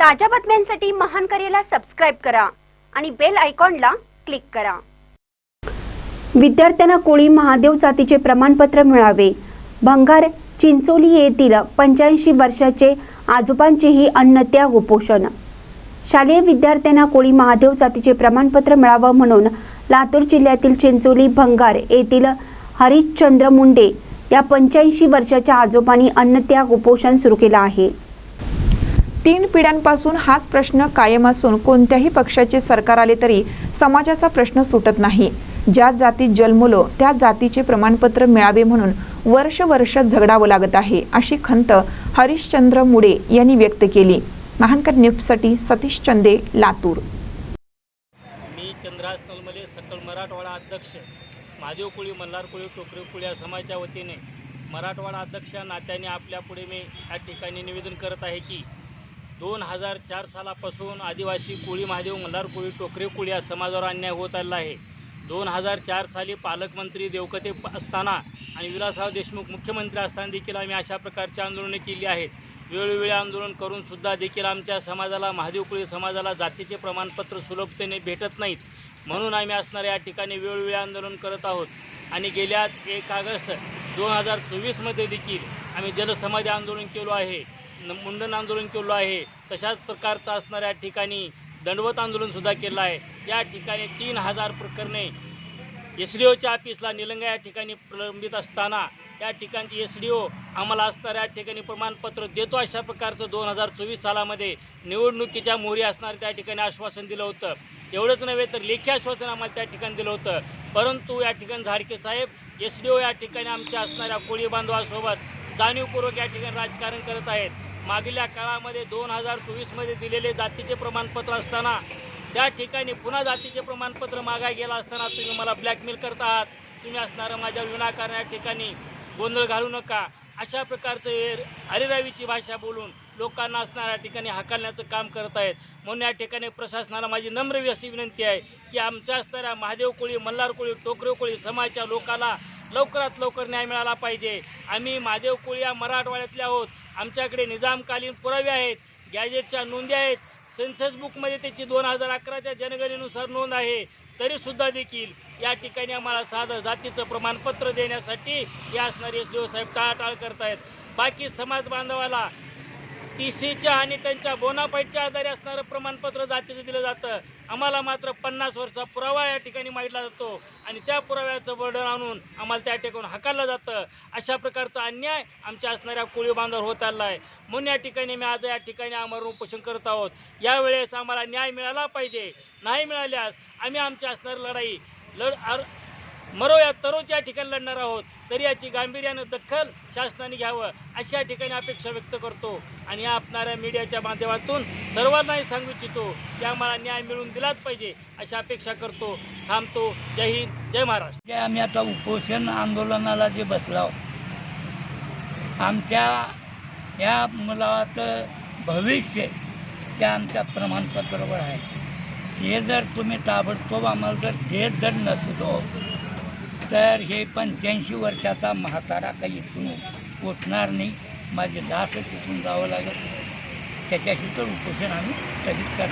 ताज्या बातम्यांसाठी महान करेला सबस्क्राइब करा आणि बेल आयकॉनला क्लिक करा। विद्यार्थ्यांना कोळी महादेव जातीचे प्रमाणपत्र मिळावे। भंगार चिंचोली येथील 85 वर्षाचे आजोबांचेही अन्नत्याग उपोषण। शालेय विद्यार्थ्यांना कोळी महादेव जातीचे प्रमाणपत्र मिळावे म्हणून लातूर जिल्ह्यातील चिंचोली भंगार येथील हरिश्चंद्र मुंडे या 85 वर्षाच्या आजोबांनी अन्नत्याग उपोषण सुरू केले आहे। 3 पिढ्यांपासून हाच प्रश्न कायम असून कोणत्याही पक्षाचे सरकार आले तरी समाजाचा प्रश्न सुटत नाही। ज्या जातीत जन्मलो त्या जातीचे प्रमाणपत्र मिळावे म्हणून वर्ष झगडावं लागत आहे, अशी खंत हरिश्चंद्र मुंडे यांनी व्यक्त केली। महानकर न्यूजसाठी सतीश चंदे, लातूर। मी चंद्रास नलमले सकल मराठवाडा अध्यक्ष महादेव कोळी मल्हार कोळी टोकरे कोळी या समाजाच्या वतीने मराठवाडा अध्यक्ष नात्याने आपल्या पुढे मी या ठिकाणी निवेदन करत आहे की 2004 सालापासून आदिवासी कोळी महादेव मल्हार कोळी टोकरे कोळी या समाजावर अन्याय होत आलेला आहे। 2004 साली पालकमंत्री देवकते असताना आणि विलासराव देशमुख मुख्यमंत्री असताना देखील आम्ही अशा प्रकारची आंदोलने केली आहेत। वेळोवेळी आंदोलन करून सुद्धा देखील आमच्या समाजाला महादेव कोळी समाजाला जातीचे प्रमाणपत्र सुलभतेने भेटत नाहीत, म्हणून आम्ही असणाऱ्या या ठिकाणी वेळोवेळी आंदोलन करत आहोत। आणि गेल्या 1 ऑगस्ट 2024 देखील आम्ही जलसमाधी आंदोलन केलो आहे, मुंडन आंदोलन केलं आहे, तशाच प्रकारचं असणाऱ्या ठिकाणी दंडवत आंदोलनसुद्धा केलं आहे। या ठिकाणी 3000 प्रकरणे SDOच्या ऑफिसला निलंगा या ठिकाणी प्रलंबित असताना या ठिकाणची SDO आम्हाला असणाऱ्या ठिकाणी प्रमाणपत्र देतो अशा प्रकारचं 2024 सालामध्ये निवडणुकीच्या मोहरी असणाऱ्या त्या ठिकाणी आश्वासन दिलं होतं। एवढंच नव्हे तर लेखी आश्वासन आम्हाला त्या ठिकाणी दिलं होतं, परंतु या ठिकाणी झाडके साहेब SDO या ठिकाणी आमच्या असणाऱ्या कोळी बांधवासोबत जाणीवपूर्वक या ठिकाणी राजकारण करत आहेत। मागील काळामध्ये 2024 दिलेले जातीचे प्रमाणपत्र असताना त्या ठिकाणी पुन्हा जातीचे प्रमाणपत्र मागाय गेला असताना तुम्ही मला ब्लॅकमेल करत आहात, तुम्ही असणारं माझ्या विनाकारण या ठिकाणी गोंधळ घालू नका, अशा प्रकारचं अरेरावीची भाषा बोलून लोकांना असणाऱ्या ठिकाणी हाकलण्याचं काम करत आहेत। म्हणून या ठिकाणी प्रशासनाला माझी नम्र अशी विनंती आहे की आमच्या असणाऱ्या महादेव कोळी मल्हार कोळी टोकरे कोळी समाजाच्या लोकांना लवकरात लवकर न्याय मिळाला पाहिजे। आम्ही महादेव कोळी या मराठवाड्यातले आहोत, आमच्याकडे निजामकालीन पुरावे आहेत, गॅजेटच्या नोंदी आहेत, सेन्सस बुकमध्ये त्याची 2011च्या जनगणनेनुसार नोंद आहे, तरीसुद्धा देखील या ठिकाणी आम्हाला साधं जातीचं प्रमाणपत्र देण्यासाठी या असणारे SDO साहेब टाळाटाळ करत आहेत। बाकी समाज बांधवाला TCच्या आणि त्यांच्या बोनाफाईडच्या आधारे असणारं प्रमाणपत्र जातीचं दिलं जातं, आम्हाला मात्र 50 वर्षाचा पुरावा या ठिकाणी मागितला जातो आणि त्या पुराव्याचं बर्डन आणून आम्हाला त्या ठिकाणी हाकललं जातं। अशा प्रकारचा अन्याय आमच्या असणाऱ्या कोळी बांधवावर होत आला आहे, म्हणून या ठिकाणी मी आज या ठिकाणी आमरण उपोषण करत आहोत। यावेळेस आम्हाला न्याय मिळाला पाहिजे, नाही मिळाल्यास आम्ही आमच्या असणारी लढाई मरो या तरोच या ठिकाणी लढणार आहोत। तरी याची गांभीर्यानं दखल शासनाने घ्यावं अशी या ठिकाणी अपेक्षा व्यक्त करतो आणि या आपणाऱ्या मीडियाच्या माध्यमातून सर्वांनाही सांगू इच्छितो की आम्हाला न्याय मिळवून दिलाच पाहिजे अशी अपेक्षा करतो। थांबतो। जय हिंद, जय महाराष्ट्र। आम्ही आता उपोषण आंदोलनाला जे बसलो, आमच्या या मुलाचं भविष्य त्या आमच्या प्रमाणपत्रावर आहे। ते जर तुम्ही ताबडतोब आम्हाला जर देत जर नसलो तर हे 85 वर्षाचा म्हातारा काही इथून उठणार नाही, माझे दासच इथून जावं लागेल, त्याच्याशी तर उपोषण आम्ही स्थगित करणार।